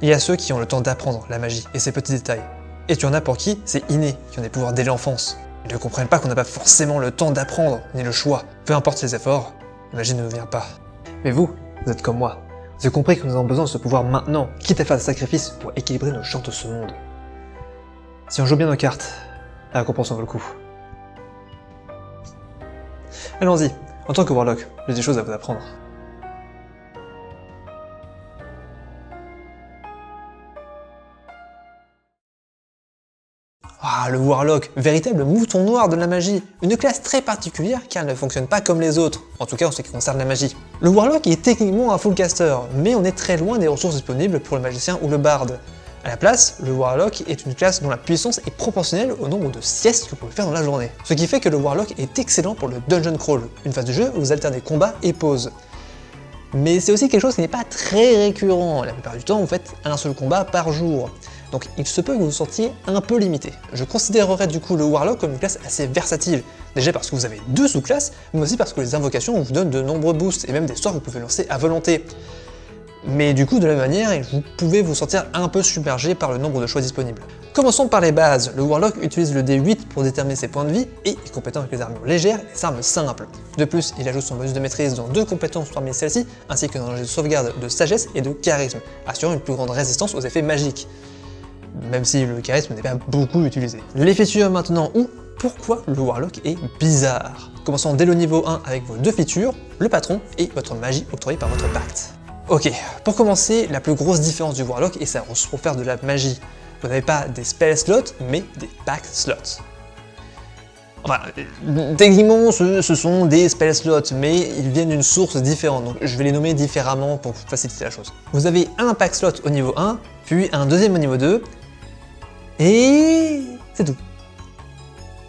Il y a ceux qui ont le temps d'apprendre la magie et ses petits détails. Et tu en as pour qui c'est inné, qui ont des pouvoirs dès l'enfance. Ils ne comprennent pas qu'on n'a pas forcément le temps d'apprendre, ni le choix. Peu importe les efforts, la magie ne nous vient pas. Mais vous êtes comme moi. Vous avez compris que nous avons besoin de ce pouvoir maintenant, quitte à faire des sacrifices pour équilibrer nos chances de ce monde. Si on joue bien nos cartes, la récompense en vaut le coup. Allons-y, en tant que Warlock, j'ai des choses à vous apprendre. Ah, le Warlock, véritable mouton noir de la magie, une classe très particulière car elle ne fonctionne pas comme les autres, en tout cas en ce qui concerne la magie. Le Warlock est techniquement un full caster, mais on est très loin des ressources disponibles pour le magicien ou le barde. À la place, le Warlock est une classe dont la puissance est proportionnelle au nombre de siestes que vous pouvez faire dans la journée. Ce qui fait que le Warlock est excellent pour le Dungeon Crawl, une phase du jeu où vous alternez combat et pause. Mais c'est aussi quelque chose qui n'est pas très récurrent, la plupart du temps vous faites un seul combat par jour. Donc il se peut que vous vous sentiez un peu limité. Je considérerais du coup le Warlock comme une classe assez versatile, déjà parce que vous avez deux sous-classes, mais aussi parce que les invocations vous donnent de nombreux boosts et même des sorts que vous pouvez lancer à volonté. Mais du coup de la même manière, vous pouvez vous sentir un peu submergé par le nombre de choix disponibles. Commençons par les bases. Le Warlock utilise le D8 pour déterminer ses points de vie et est compétent avec les armures légères et les armes simples. De plus, il ajoute son bonus de maîtrise dans 2 compétences parmi celles-ci, ainsi que dans les sauvegardes de sagesse et de charisme, assurant une plus grande résistance aux effets magiques. Même si le charisme n'est pas beaucoup utilisé. Les features maintenant, ou pourquoi le Warlock est bizarre. Commençons dès le niveau 1 avec vos 2 features, le patron et votre magie octroyée par votre pacte. Ok, pour commencer, la plus grosse différence du Warlock est sa ressource pour faire de la magie. Vous n'avez pas des spell slots, mais des pact slots. Enfin, techniquement, ce sont des spell slots, mais ils viennent d'une source différente, donc je vais les nommer différemment pour faciliter la chose. Vous avez un pact slot au niveau 1, puis un deuxième au niveau 2, et c'est tout.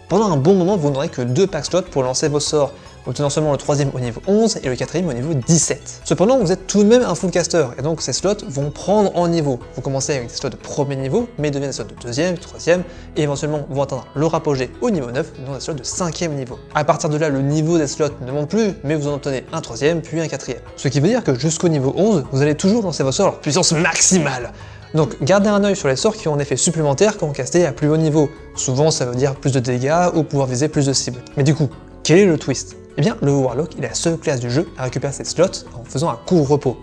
Pendant un bon moment, vous n'aurez que 2 pack slots pour lancer vos sorts, obtenant seulement le 3e au niveau 11 et le 4e au niveau 17. Cependant, vous êtes tout de même un full caster, et donc ces slots vont prendre en niveau. Vous commencez avec des slots de premier niveau, mais deviennent des slots de 2e, 3e, et éventuellement vont atteindre leur apogée au niveau 9, devenant des slots de 5e niveau. À partir de là, le niveau des slots ne monte plus, mais vous en obtenez un 3e, puis un 4e. Ce qui veut dire que jusqu'au niveau 11, vous allez toujours lancer vos sorts à leur puissance maximale. Donc gardez un œil sur les sorts qui ont un effet supplémentaire quand vous castez à plus haut niveau. Souvent ça veut dire plus de dégâts ou pouvoir viser plus de cibles. Mais du coup, quel est le twist? Eh bien, le Warlock est la seule classe du jeu à récupérer ses slots en faisant un court repos.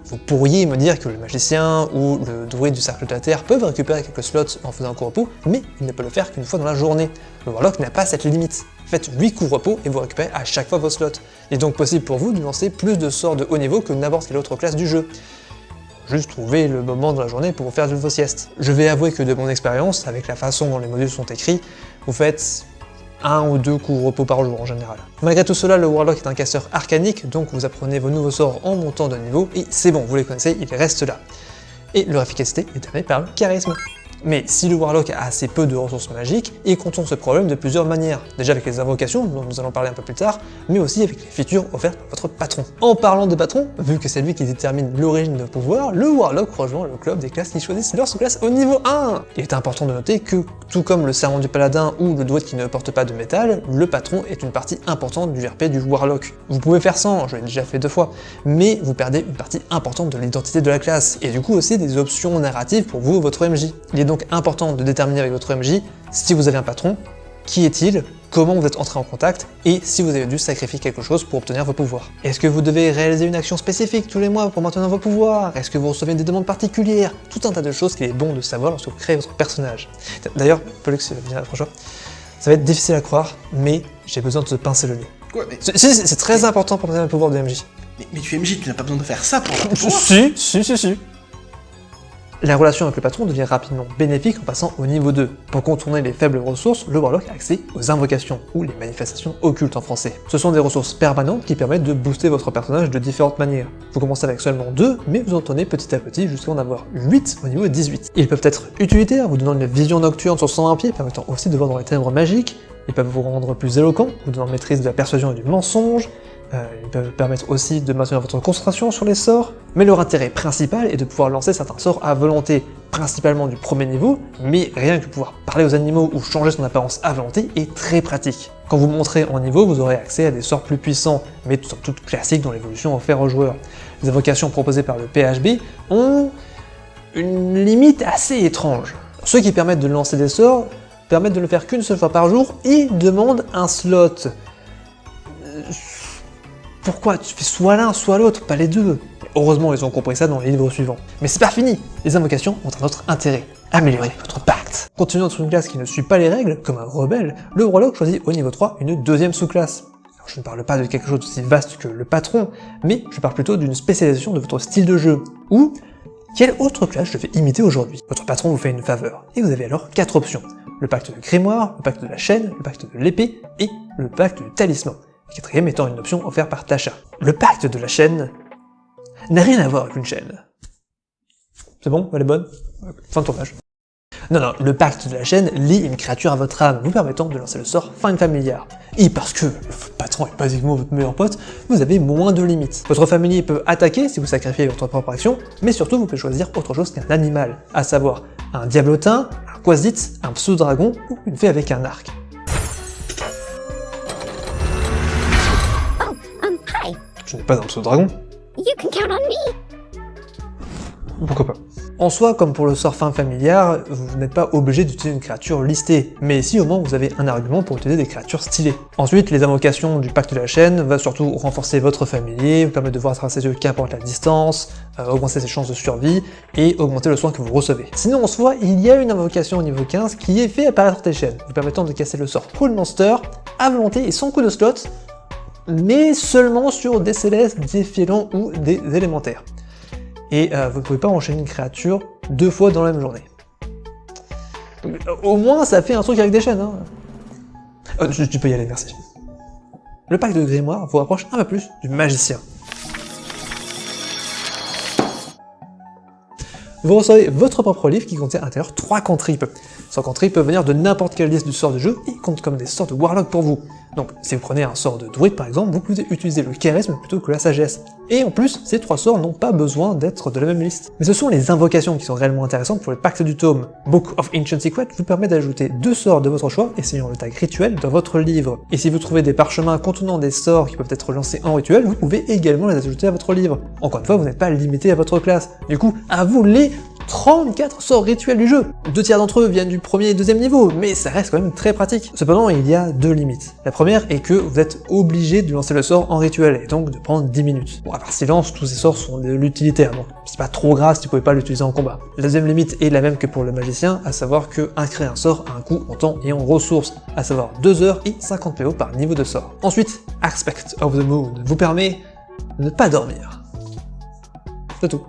Vous pourriez me dire que le magicien ou le druide du cercle de la terre peuvent récupérer quelques slots en faisant un court repos, mais il ne peut le faire qu'une fois dans la journée. Le Warlock n'a pas cette limite. Faites 8 courts repos et vous récupérez à chaque fois vos slots. Il est donc possible pour vous de lancer plus de sorts de haut niveau que n'importe quelle autre classe du jeu. Juste trouver le moment dans la journée pour vous faire de vos siestes. Je vais avouer que de mon expérience, avec la façon dont les modules sont écrits, vous faites 1 ou 2 coups de repos par jour en général. Malgré tout cela, le Warlock est un casteur arcanique, donc vous apprenez vos nouveaux sorts en montant de niveau, et c'est bon, vous les connaissez, ils restent là. Et leur efficacité est déterminée par le charisme. Mais si le Warlock a assez peu de ressources magiques, il contourne ce problème de plusieurs manières. Déjà avec les invocations, dont nous allons parler un peu plus tard, mais aussi avec les features offertes par votre patron. En parlant de patron, vu que c'est lui qui détermine l'origine de pouvoir, le Warlock rejoint le club des classes qui choisissent leur sous-classe au niveau 1. Il est important de noter que, tout comme le serment du paladin ou le druide qui ne porte pas de métal, le patron est une partie importante du RP du Warlock. Vous pouvez faire sans, je l'ai déjà fait 2 fois, mais vous perdez une partie importante de l'identité de la classe, et du coup aussi des options narratives pour vous et votre MJ. Il est donc important de déterminer avec votre MJ si vous avez un patron, qui est-il, comment vous êtes entré en contact, et si vous avez dû sacrifier quelque chose pour obtenir vos pouvoirs. Est-ce que vous devez réaliser une action spécifique tous les mois pour maintenir vos pouvoirs? Est-ce que vous recevez des demandes particulières? Tout un tas de choses qu'il est bon de savoir lorsque vous créez votre personnage. D'ailleurs, Pollux vient la prochaine fois. Ça va être difficile à croire, mais j'ai besoin de te pincer le nez. Quoi, mais... C'est très important pour obtenir le pouvoir de MJ. Mais tu es MJ, tu n'as pas besoin de faire ça pour... Si. La relation avec le patron devient rapidement bénéfique en passant au niveau 2. Pour contourner les faibles ressources, le Warlock a accès aux invocations, ou les manifestations occultes en français. Ce sont des ressources permanentes qui permettent de booster votre personnage de différentes manières. Vous commencez avec seulement 2, mais vous en tournez petit à petit jusqu'à en avoir 8 au niveau 18. Ils peuvent être utilitaires, vous donnant une vision nocturne sur 101 pieds, permettant aussi de voir dans les ténèbres magiques. Ils peuvent vous rendre plus éloquent, vous donnant maîtrise de la persuasion et du mensonge. Ils peuvent permettre aussi de maintenir votre concentration sur les sorts, mais leur intérêt principal est de pouvoir lancer certains sorts à volonté, principalement du premier niveau, mais rien que pouvoir parler aux animaux ou changer son apparence à volonté est très pratique. Quand vous monterez en niveau, vous aurez accès à des sorts plus puissants, mais somme toute classiques dans l'évolution offerte aux joueurs. Les invocations proposées par le PHB ont une limite assez étrange. Ceux qui permettent de lancer des sorts permettent de le faire qu'une seule fois par jour et demandent un slot. Pourquoi? Tu fais soit l'un, soit l'autre, pas les deux. Heureusement, ils ont compris ça dans les livres suivants. Mais c'est pas fini. Les invocations ont un autre intérêt. Améliorer votre pacte. Continuant sur une classe qui ne suit pas les règles, comme un rebelle, le Warlock choisit au niveau 3 une deuxième sous-classe. Alors, je ne parle pas de quelque chose d'aussi vaste que le patron, mais je parle plutôt d'une spécialisation de votre style de jeu. Ou, quelle autre classe je vais imiter aujourd'hui? Votre patron vous fait une faveur, et vous avez alors 4 options. Le pacte de grimoire, le pacte de la chaîne, le pacte de l'épée, et le pacte du talisman. Le quatrième étant une option offerte par Tasha. Le pacte de la chaîne n'a rien à voir avec une chaîne. C'est bon? Elle est bonne? Fin de tournage. Non, le pacte de la chaîne lie une créature à votre âme, vous permettant de lancer le sort Find Familiar. Et parce que votre patron est basiquement votre meilleur pote, vous avez moins de limites. Votre familier peut attaquer si vous sacrifiez votre propre action, mais surtout vous pouvez choisir autre chose qu'un animal, à savoir un diablotin, un quasit, un pseudo-dragon ou une fée avec un arc. Hi. Je n'ai pas un pseudo-dragon. You can count on me. Pourquoi pas. En soi, comme pour le sort Fin Familiar, vous n'êtes pas obligé d'utiliser une créature listée, mais ici au moins vous avez un argument pour utiliser des créatures stylées. Ensuite, les invocations du pacte de la chaîne va surtout renforcer votre familier, vous permettre de voir à travers ses yeux qu'importe la distance, augmenter ses chances de survie, et augmenter le soin que vous recevez. Sinon en soi, il y a une invocation au niveau 15 qui est fait apparaître tes chaînes, vous permettant de casser le sort Cool Monster, à volonté et sans coup de slot, mais seulement sur des célestes, des félons ou des élémentaires. Et vous ne pouvez pas enchaîner une créature 2 fois dans la même journée. Donc, au moins ça fait un truc avec des chaînes, hein. Tu peux y aller, merci. Le pacte de grimoire vous rapproche un peu plus du magicien. Vous recevez votre propre livre qui contient à l'intérieur 3 cantrips. Ces cantrips peuvent venir de n'importe quelle liste du sort du jeu et comptent comme des sorts de Warlock pour vous. Donc si vous prenez un sort de druide par exemple, vous pouvez utiliser le charisme plutôt que la sagesse. Et en plus, ces 3 sorts n'ont pas besoin d'être de la même liste. Mais ce sont les invocations qui sont réellement intéressantes pour le pacte du tome. Book of Ancient Secrets vous permet d'ajouter 2 sorts de votre choix essayant le tag rituel dans votre livre. Et si vous trouvez des parchemins contenant des sorts qui peuvent être lancés en rituel, vous pouvez également les ajouter à votre livre. Encore une fois, vous n'êtes pas limité à votre classe. Du coup, à vous les 34 sorts rituels du jeu. 2 tiers d'entre eux viennent du premier et deuxième niveau, mais ça reste quand même très pratique. Cependant, il y a 2 limites. La première est que vous êtes obligé de lancer le sort en rituel, et donc de prendre 10 minutes. Bon, à part silence, tous ces sorts sont de l'utilitaire, donc c'est pas trop grave si vous pouvez pas l'utiliser en combat. La deuxième limite est la même que pour le magicien, à savoir que inscrire un sort a un coût en temps et en ressources, à savoir 2 heures et 50 PO par niveau de sort. Ensuite, Aspect of the Moon vous permet de ne pas dormir. C'est tout.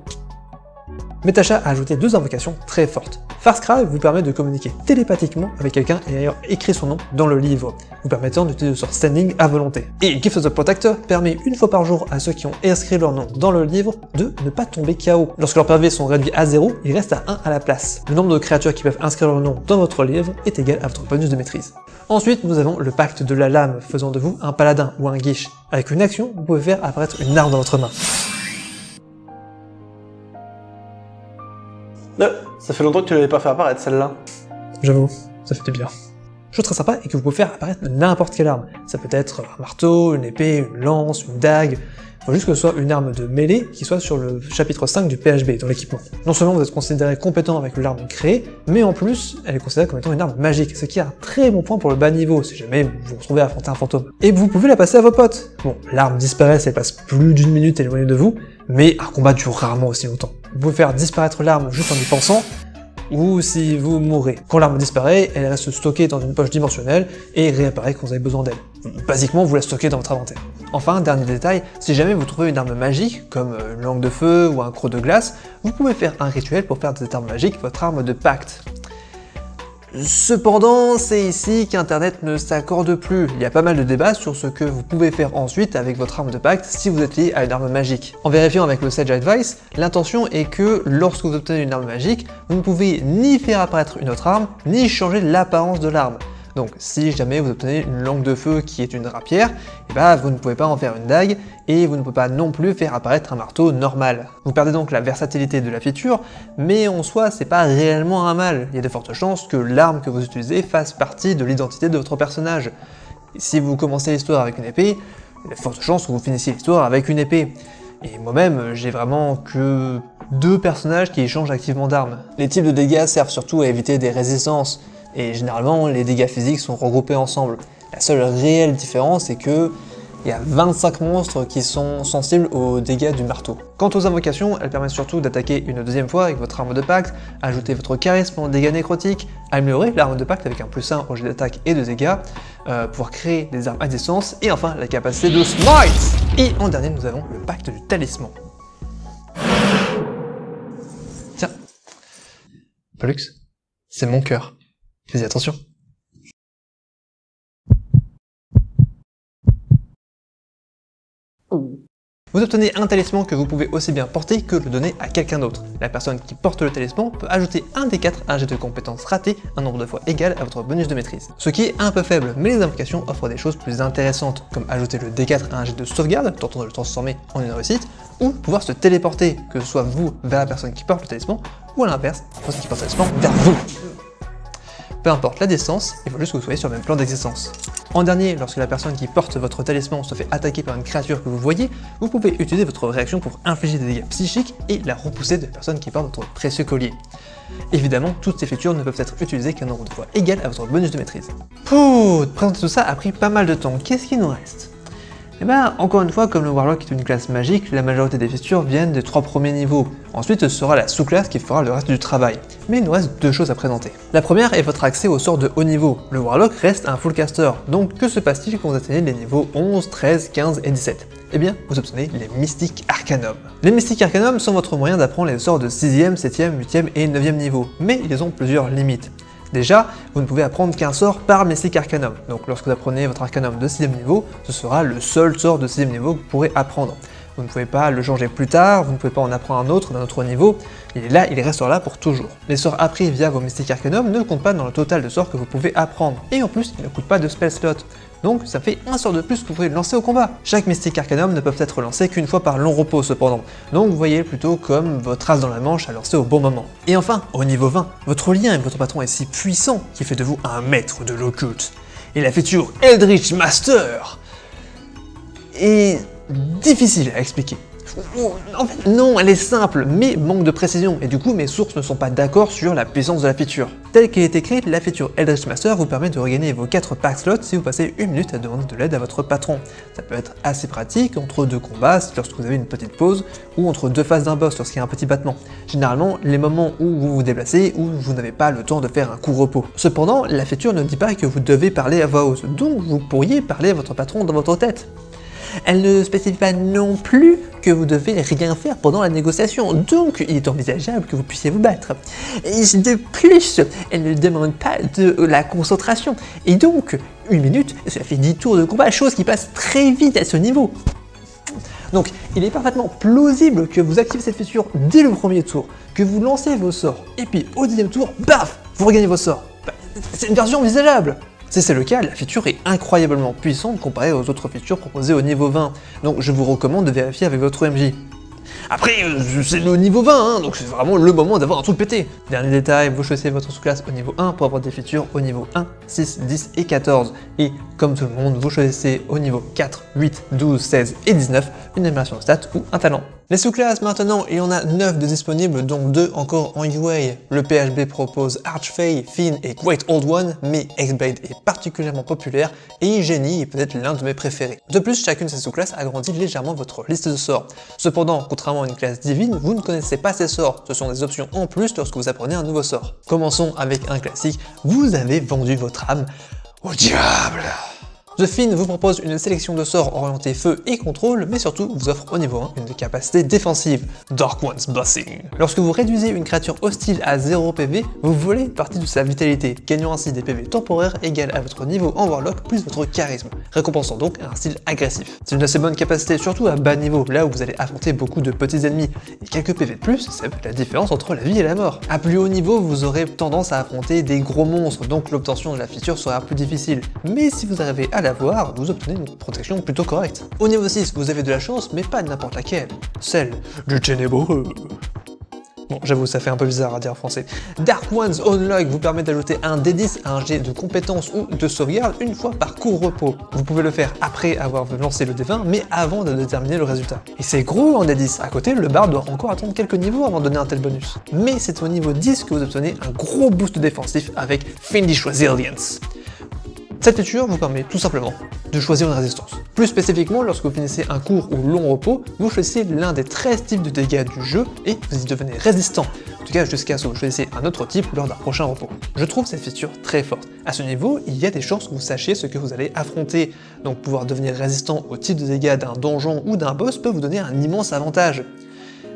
Mais Tasha a ajouté 2 invocations très fortes. Farscry vous permet de communiquer télépathiquement avec quelqu'un et d'ailleurs écrit son nom dans le livre, vous permettant d'utiliser le sort Standing à volonté. Et Gift of the Protector permet une fois par jour à ceux qui ont inscrit leur nom dans le livre de ne pas tomber KO. Lorsque leurs PV sont réduits à 0, il reste à 1 à la place. Le nombre de créatures qui peuvent inscrire leur nom dans votre livre est égal à votre bonus de maîtrise. Ensuite, nous avons le pacte de la lame, faisant de vous un paladin ou un guiche. Avec une action, vous pouvez faire apparaître une arme dans votre main. Ça fait longtemps que tu l'avais pas fait apparaître celle-là. J'avoue, ça fait du bien. Chose très sympa est que vous pouvez faire apparaître n'importe quelle arme. Ça peut être un marteau, une épée, une lance, une dague. Il faut juste que ce soit une arme de mêlée qui soit sur le chapitre 5 du PHB dans l'équipement. Non seulement vous êtes considéré compétent avec l'arme créée, mais en plus, elle est considérée comme étant une arme magique, ce qui est un très bon point pour le bas niveau, si jamais vous vous retrouvez à affronter un fantôme. Et vous pouvez la passer à vos potes. Bon, l'arme disparaît si elle passe plus d'1 minute éloignée de vous, mais un combat dure rarement aussi longtemps. Vous pouvez faire disparaître l'arme juste en y pensant, ou si vous mourrez. Quand l'arme disparaît, elle reste stockée dans une poche dimensionnelle et réapparaît quand vous avez besoin d'elle. Basiquement, vous la stockez dans votre inventaire. Enfin, dernier détail, si jamais vous trouvez une arme magique, comme une langue de feu ou un croc de glace, vous pouvez faire un rituel pour faire de cette arme magique votre arme de pacte. Cependant, c'est ici qu'Internet ne s'accorde plus. Il y a pas mal de débats sur ce que vous pouvez faire ensuite avec votre arme de pacte si vous êtes lié à une arme magique. En vérifiant avec le Sage Advice, l'intention est que lorsque vous obtenez une arme magique, vous ne pouvez ni faire apparaître une autre arme, ni changer l'apparence de l'arme. Donc si jamais vous obtenez une langue de feu qui est une rapière, et bah, vous ne pouvez pas en faire une dague, et vous ne pouvez pas non plus faire apparaître un marteau normal. Vous perdez donc la versatilité de la feature, mais en soi c'est pas réellement un mal, il y a de fortes chances que l'arme que vous utilisez fasse partie de l'identité de votre personnage. Et si vous commencez l'histoire avec une épée, il y a de fortes chances que vous finissiez l'histoire avec une épée. Et moi-même, j'ai vraiment que 2 personnages qui échangent activement d'armes. Les types de dégâts servent surtout à éviter des résistances, et généralement les dégâts physiques sont regroupés ensemble. La seule réelle différence est que il y a 25 monstres qui sont sensibles aux dégâts du marteau. Quant aux invocations, elles permettent surtout d'attaquer une deuxième fois avec votre arme de pacte, ajouter votre charisme en dégâts nécrotiques, améliorer l'arme de pacte avec un +1 au jet d'attaque et de dégâts, pouvoir créer des armes à distance, et enfin la capacité de smite. Et en dernier, nous avons le pacte du talisman. Tiens, Pollux, c'est mon cœur. Fais attention. Vous obtenez un talisman que vous pouvez aussi bien porter que le donner à quelqu'un d'autre. La personne qui porte le talisman peut ajouter un des 4 à un jet de compétences raté un nombre de fois égal à votre bonus de maîtrise. Ce qui est un peu faible, mais les invocations offrent des choses plus intéressantes, comme ajouter le D4 à un jet de sauvegarde, tentant de le transformer en une réussite, ou pouvoir se téléporter, que ce soit vous vers la personne qui porte le talisman, ou à l'inverse, la personne qui porte le talisman vers vous. Peu importe la distance, il faut juste que vous soyez sur le même plan d'existence. En dernier, lorsque la personne qui porte votre talisman se fait attaquer par une créature que vous voyez, vous pouvez utiliser votre réaction pour infliger des dégâts psychiques et la repousser de la personne qui porte votre précieux collier. Évidemment, toutes ces features ne peuvent être utilisées qu'un nombre de fois égal à votre bonus de maîtrise. Pouh, présenter tout ça a pris pas mal de temps, qu'est-ce qui nous reste ? Et ben, encore une fois, comme le Warlock est une classe magique, la majorité des features viennent des 3 premiers niveaux. Ensuite, ce sera la sous-classe qui fera le reste du travail. Mais il nous reste 2 choses à présenter. La première est votre accès aux sorts de haut niveau. Le Warlock reste un full caster, donc que se passe-t-il quand vous atteignez les niveaux 11, 13, 15 et 17 ? Eh bien, vous obtenez les Mystiques Arcanum. Les Mystiques Arcanum sont votre moyen d'apprendre les sorts de 6e, 7e, 8e et 9e niveau, mais ils ont plusieurs limites. Déjà, vous ne pouvez apprendre qu'un sort par Mystic Arcanum, donc lorsque vous apprenez votre Arcanum de 6e niveau, ce sera le seul sort de 6e niveau que vous pourrez apprendre. Vous ne pouvez pas le changer plus tard, vous ne pouvez pas en apprendre un autre d'un autre niveau, il est là, il restera là pour toujours. Les sorts appris via vos Mystic Arcanum ne comptent pas dans le total de sorts que vous pouvez apprendre, et en plus, ils ne coûtent pas de spell slot. Donc ça fait un sort de plus que vous pouvez lancer au combat. Chaque Mystic Arcanum ne peut être lancé qu'une fois par long repos cependant, donc vous voyez plutôt comme votre as dans la manche à lancer au bon moment. Et enfin, au niveau 20, votre lien avec votre patron est si puissant qu'il fait de vous un maître de l'occulte. Et la feature Eldritch Master est difficile à expliquer. En fait, non, elle est simple, mais manque de précision, et du coup mes sources ne sont pas d'accord sur la puissance de la feature. Telle qu'elle est écrite, la feature Eldritch Master vous permet de regagner vos 4 pack slots si vous passez 1 minute à demander de l'aide à votre patron. Ça peut être assez pratique entre 2 combats, lorsque vous avez une petite pause, ou entre 2 phases d'un boss lorsqu'il y a un petit battement. Généralement, les moments où vous vous déplacez, où vous n'avez pas le temps de faire un court repos. Cependant, la feature ne dit pas que vous devez parler à voix haute, donc vous pourriez parler à votre patron dans votre tête. Elle ne spécifie pas non plus que vous devez rien faire pendant la négociation, donc il est envisageable que vous puissiez vous battre. Et de plus, elle ne demande pas de la concentration, et donc 1 minute, cela fait 10 tours de combat, chose qui passe très vite à ce niveau. Donc il est parfaitement plausible que vous activez cette feature dès le premier tour, que vous lancez vos sorts, et puis au 10e tour, baf, vous regagnez vos sorts. C'est une version envisageable. Si c'est le cas, la feature est incroyablement puissante comparée aux autres features proposées au niveau 20, donc je vous recommande de vérifier avec votre MJ. Après, c'est le niveau 20, hein, donc c'est vraiment le moment d'avoir un truc pété. Dernier détail, vous choisissez votre sous-classe au niveau 1 pour avoir des features au niveau 1, 6, 10 et 14. Et comme tout le monde, vous choisissez au niveau 4, 8, 12, 16 et 19 une amélioration de stats ou un talent. Les sous-classes maintenant, il y en a 9 de disponibles, dont 2 encore en UA. Le PHB propose Archfey, Finn et Great Old One, mais Hexblade est particulièrement populaire et Genie est peut-être l'un de mes préférés. De plus, chacune de ces sous-classes agrandit légèrement votre liste de sorts. Cependant, contrairement à une classe divine, vous ne connaissez pas ces sorts, ce sont des options en plus lorsque vous apprenez un nouveau sort. Commençons avec un classique, vous avez vendu votre âme au diable. The Finn vous propose une sélection de sorts orientés feu et contrôle, mais surtout vous offre au niveau 1 une capacité défensive, Dark One's Blessing. Lorsque vous réduisez une créature hostile à 0 PV, vous volez une partie de sa vitalité, gagnant ainsi des PV temporaires égales à votre niveau en Warlock plus votre charisme, récompensant donc un style agressif. C'est une assez bonne capacité, surtout à bas niveau, là où vous allez affronter beaucoup de petits ennemis, et quelques PV de plus, ça fait la différence entre la vie et la mort. À plus haut niveau, vous aurez tendance à affronter des gros monstres, donc l'obtention de la feature sera plus difficile, mais si vous arrivez à l'avoir, vous obtenez une protection plutôt correcte. Au niveau 6, vous avez de la chance, mais pas n'importe laquelle, celle du ténébreux. Bon, j'avoue, ça fait un peu bizarre à dire en français. Dark One's Unlock vous permet d'ajouter un D10 à un jet de compétences ou de sauvegarde une fois par court repos. Vous pouvez le faire après avoir lancé le D20, mais avant de déterminer le résultat. Et c'est gros en D10. À côté, le bard doit encore attendre quelques niveaux avant de donner un tel bonus. Mais c'est au niveau 10 que vous obtenez un gros boost défensif avec Fiendish Resilience. Cette feature vous permet tout simplement de choisir une résistance. Plus spécifiquement, lorsque vous finissez un court ou long repos, vous choisissez l'un des 13 types de dégâts du jeu et vous y devenez résistant, en tout cas jusqu'à ce que vous choisissez un autre type lors d'un prochain repos. Je trouve cette feature très forte. À ce niveau, il y a des chances que vous sachiez ce que vous allez affronter, donc pouvoir devenir résistant au type de dégâts d'un donjon ou d'un boss peut vous donner un immense avantage.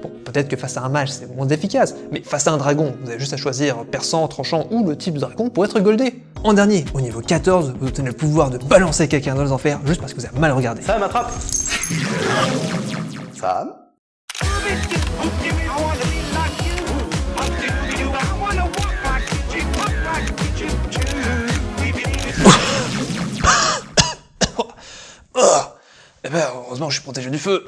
Bon, peut-être que face à un mage c'est moins efficace, mais face à un dragon, vous avez juste à choisir perçant, tranchant ou le type de dragon pour être goldé. En dernier, au niveau 14, vous obtenez le pouvoir de balancer quelqu'un dans les enfers juste parce que vous avez mal regardé. Sam, attrape. Sam. Eh ben, heureusement je suis protégé du feu.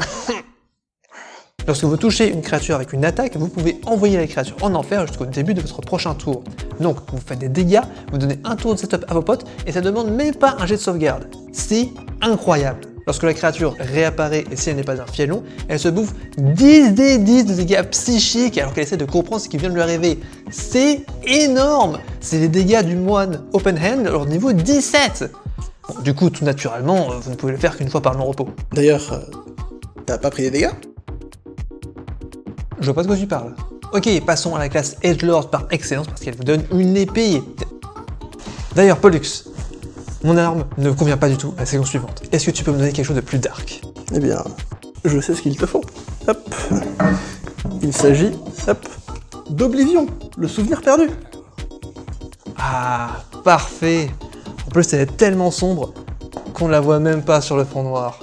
Lorsque vous touchez une créature avec une attaque, vous pouvez envoyer la créature en enfer jusqu'au début de votre prochain tour. Donc, vous faites des dégâts, vous donnez un tour de setup à vos potes, et ça demande même pas un jet de sauvegarde. C'est incroyable. Lorsque la créature réapparaît, et si elle n'est pas un fielon, elle se bouffe 10 des 10 de dégâts psychiques alors qu'elle essaie de comprendre ce qui vient de lui arriver. C'est énorme. C'est les dégâts du moine Open Hand, alors niveau 17. Bon, du coup, tout naturellement, vous ne pouvez le faire qu'une fois par long repos. D'ailleurs, t'as pas pris des dégâts? Je vois pas de quoi tu parles. Ok, passons à la classe Edgelord par excellence parce qu'elle vous donne une épée. D'ailleurs, Pollux, mon arme ne convient pas du tout à la séquence suivante. Est-ce que tu peux me donner quelque chose de plus dark? Eh bien, je sais ce qu'il te faut. Hop. Il s'agit, hop, d'Oblivion, le souvenir perdu. Ah, parfait. En plus, elle est tellement sombre qu'on ne la voit même pas sur le fond noir.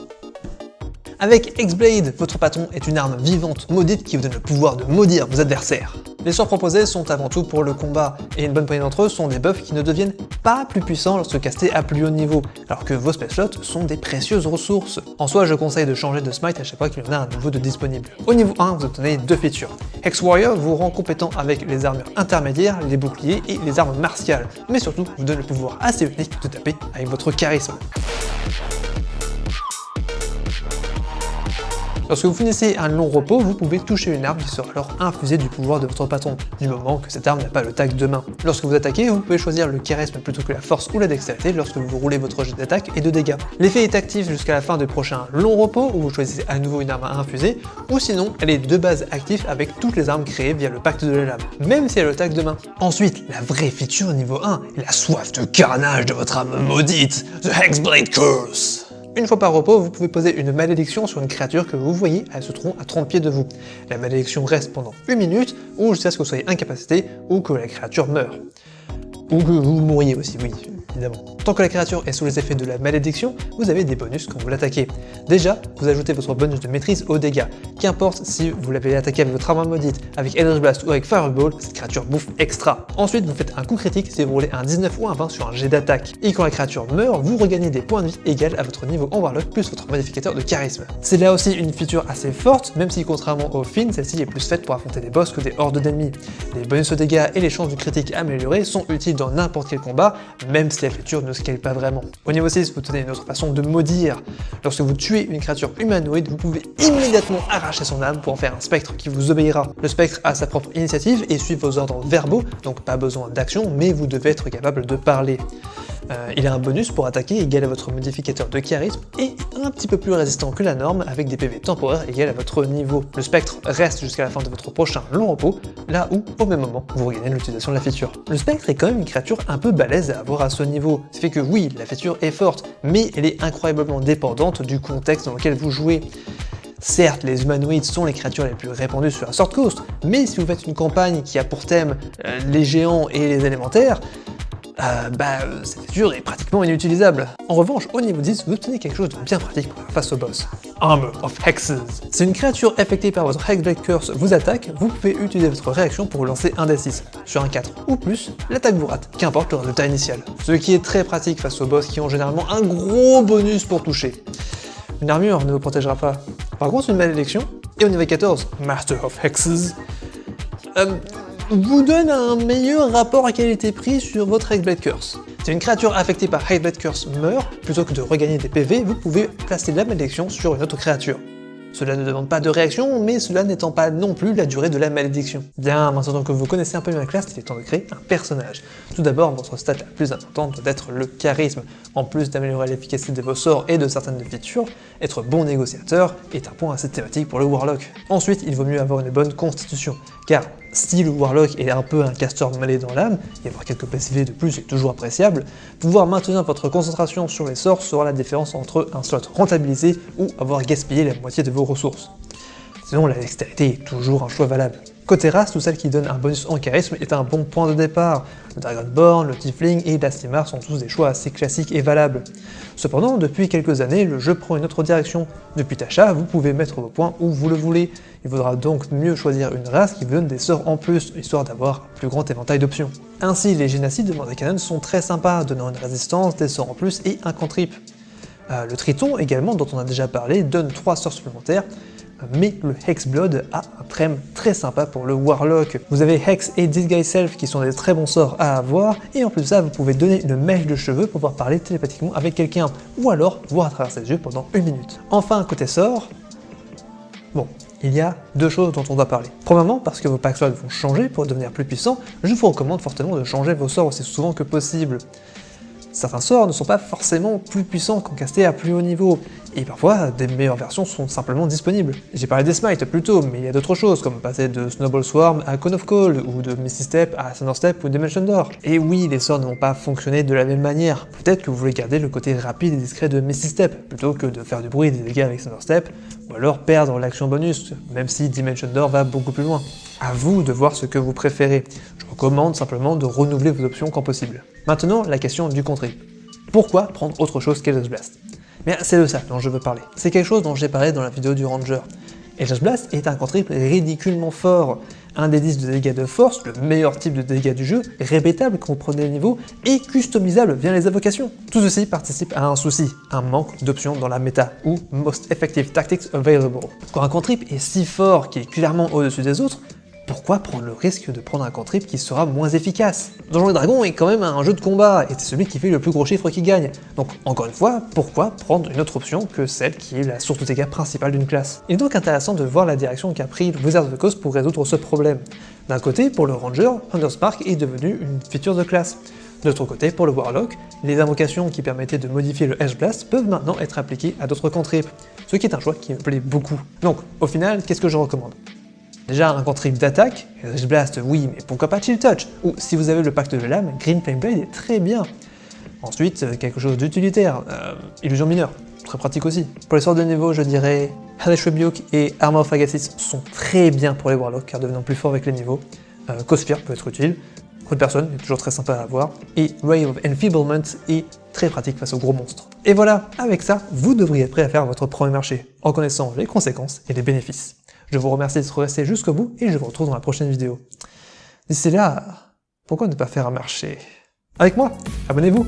Avec Hexblade, votre patron est une arme vivante maudite qui vous donne le pouvoir de maudire vos adversaires. Les sorts proposés sont avant tout pour le combat, et une bonne poignée d'entre eux sont des buffs qui ne deviennent pas plus puissants lorsque castés à plus haut niveau, alors que vos spell slots sont des précieuses ressources. En soi, je conseille de changer de smite à chaque fois qu'il y en a un nouveau de disponible. Au niveau 1, vous obtenez deux features. Hex Warrior vous rend compétent avec les armures intermédiaires, les boucliers et les armes martiales, mais surtout vous donne le pouvoir assez unique de taper avec votre charisme. Lorsque vous finissez un long repos, vous pouvez toucher une arme qui sera alors infusée du pouvoir de votre patron, du moment que cette arme n'a pas le tag de main. Lorsque vous attaquez, vous pouvez choisir le charisme plutôt que la force ou la dextérité lorsque vous roulez votre jet d'attaque et de dégâts. L'effet est actif jusqu'à la fin du prochain long repos où vous choisissez à nouveau une arme à infuser, ou sinon elle est de base active avec toutes les armes créées via le pacte de la lame, même si elle a le tag de main. Ensuite, la vraie feature niveau 1 est la soif de carnage de votre arme maudite, The Hexblade Curse. Une fois par repos, vous pouvez poser une malédiction sur une créature que vous voyez, elle se trouve à 30 pieds de vous. La malédiction reste pendant 1 minute, ou jusqu'à ce que vous soyez incapacité, ou que la créature meure. Ou que vous mouriez aussi, oui, évidemment. Tant que la créature est sous les effets de la malédiction, vous avez des bonus quand vous l'attaquez. Déjà, vous ajoutez votre bonus de maîtrise aux dégâts. Qu'importe si vous l'avez attaqué avec votre arme maudite, avec Eldritch Blast ou avec Fireball, cette créature bouffe extra. Ensuite, vous faites un coup critique si vous roulez un 19 ou un 20 sur un jet d'attaque. Et quand la créature meurt, vous regagnez des points de vie égales à votre niveau en Warlock plus votre modificateur de charisme. C'est là aussi une feature assez forte, même si contrairement au Fin, celle-ci est plus faite pour affronter des boss que des hordes d'ennemis. Les bonus aux dégâts et les chances du critique améliorées sont utiles dans n'importe quel combat, même si la feature ne scale pas vraiment. Au niveau 6, vous tenez une autre façon de maudire. Lorsque vous tuez une créature humanoïde, vous pouvez immédiatement arracher son âme pour en faire un spectre qui vous obéira. Le spectre a sa propre initiative et suit vos ordres verbaux, donc pas besoin d'action, mais vous devez être capable de parler. Il a un bonus pour attaquer égal à votre modificateur de charisme et un petit peu plus résistant que la norme avec des PV temporaires égal à votre niveau. Le spectre reste jusqu'à la fin de votre prochain long repos, là où, au même moment, vous regagnez l'utilisation de la feature. Le spectre est quand même une créature un peu balèze à avoir à ce niveau. Ça fait que oui, la feature est forte, mais elle est incroyablement dépendante du contexte dans lequel vous jouez. Certes, les humanoïdes sont les créatures les plus répandues sur la Sword Coast, mais si vous faites une campagne qui a pour thème les géants et les élémentaires, cette feature est pratiquement inutilisable. En revanche, au niveau 10, vous obtenez quelque chose de bien pratique pour faire face au boss. Armor of Hexes. Si une créature affectée par votre Hexblade Curse vous attaque, vous pouvez utiliser votre réaction pour lancer un D6. Sur un 4 ou plus, l'attaque vous rate, qu'importe le résultat initial. Ce qui est très pratique face aux boss qui ont généralement un gros bonus pour toucher. Une armure ne vous protégera pas. Par contre, une malédiction, et au niveau 14, Master of Hexes, vous donne un meilleur rapport à qualité-prix sur votre Hexblade Curse. Si une créature affectée par Hexblade Curse meurt, plutôt que de regagner des PV, vous pouvez placer la malédiction sur une autre créature. Cela ne demande pas de réaction, mais cela n'étant pas non plus la durée de la malédiction. Bien, maintenant que vous connaissez un peu ma classe, il est temps de créer un personnage. Tout d'abord, votre stat la plus importante doit être le charisme. En plus d'améliorer l'efficacité de vos sorts et de certaines features, être bon négociateur est un point assez thématique pour le Warlock. Ensuite, il vaut mieux avoir une bonne constitution, car si le Warlock est un peu un casteur mêlé dans l'âme, et avoir quelques PCV de plus est toujours appréciable, pouvoir maintenir votre concentration sur les sorts sera la différence entre un slot rentabilisé ou avoir gaspillé la moitié de vos ressources. Sinon, la dextérité est toujours un choix valable. Côté race, tout celle qui donne un bonus en charisme est un bon point de départ. Le Dragonborn, le Tiefling et l'Astimar sont tous des choix assez classiques et valables. Cependant, depuis quelques années, le jeu prend une autre direction. Depuis Tasha, vous pouvez mettre vos points où vous le voulez. Il vaudra donc mieux choisir une race qui vous donne des sorts en plus, histoire d'avoir un plus grand éventail d'options. Ainsi, les génocides de Mordenkainen sont très sympas, donnant une résistance, des sorts en plus et un cantrip. Le Triton, également, dont on a déjà parlé, donne 3 sorts supplémentaires, mais le Hexblood a un trème très sympa pour le Warlock. Vous avez Hex et Disguise Self qui sont des très bons sorts à avoir, et en plus de ça, vous pouvez donner une mèche de cheveux pour pouvoir parler télépathiquement avec quelqu'un, ou alors voir à travers ses yeux pendant 1 minute. Enfin, côté sort, bon, il y a 2 choses dont on doit parler. Premièrement, parce que vos pack slots vont changer pour devenir plus puissants, je vous recommande fortement de changer vos sorts aussi souvent que possible. Certains sorts ne sont pas forcément plus puissants quand castés à plus haut niveau, et parfois des meilleures versions sont simplement disponibles. J'ai parlé des smites plus tôt, mais il y a d'autres choses, comme passer de Snowball Swarm à Cone of Cold, ou de Misty Step à Thunder Step ou Dimension Door. Et oui, les sorts ne vont pas fonctionner de la même manière. Peut-être que vous voulez garder le côté rapide et discret de Misty Step, plutôt que de faire du bruit et des dégâts avec Thunder Step, ou alors perdre l'action bonus, même si Dimension Door va beaucoup plus loin. À vous de voir ce que vous préférez. Je recommande simplement de renouveler vos options quand possible. Maintenant, la question du contrib. Pourquoi prendre autre chose qu'Eldritch Blast? Mais c'est de ça dont je veux parler. C'est quelque chose dont j'ai parlé dans la vidéo du Ranger. Eldritch Blast est un cantrip ridiculement fort. Un des 10 de dégâts de force, le meilleur type de dégâts du jeu, répétable quand vous prenez le niveau, et customisable via les invocations. Tout ceci participe à un souci, un manque d'options dans la méta, ou Most Effective Tactics Available. Quand un cantrip est si fort qu'il est clairement au-dessus des autres, pourquoi prendre le risque de prendre un cantrip qui sera moins efficace? Donjons et Dragons est quand même un jeu de combat, et c'est celui qui fait le plus gros chiffre qui gagne. Donc encore une fois, pourquoi prendre une autre option que celle qui est la source de dégâts principale d'une classe? Il est donc intéressant de voir la direction qu'a pris Wizards of the Coast pour résoudre ce problème. D'un côté, pour le Ranger, Hunterspark est devenu une feature de classe. De l'autre côté, pour le Warlock, les invocations qui permettaient de modifier le Edge Blast peuvent maintenant être appliquées à d'autres cantrips, ce qui est un choix qui me plaît beaucoup. Donc, au final, qu'est-ce que je recommande? Déjà, un cantrip d'attaque, Edge Blast, oui, mais pourquoi pas Chill Touch? Ou, si vous avez le pacte de l'âme, Green Flame Blade est très bien. Ensuite, quelque chose d'utilitaire, Illusion mineure, très pratique aussi. Pour les sorts de niveau, je dirais Hellish Rebuke et Armor of Agathis sont très bien pour les Warlocks, car devenant plus forts avec les niveaux. Cosphere peut être utile, Coup de personne est toujours très sympa à avoir, et Ray of Enfeeblement est très pratique face aux gros monstres. Et voilà, avec ça, vous devriez être prêt à faire votre premier marché, en connaissant les conséquences et les bénéfices. Je vous remercie d'être resté jusqu'au bout, et je vous retrouve dans la prochaine vidéo. D'ici là, pourquoi ne pas faire un marché avec moi? Abonnez-vous!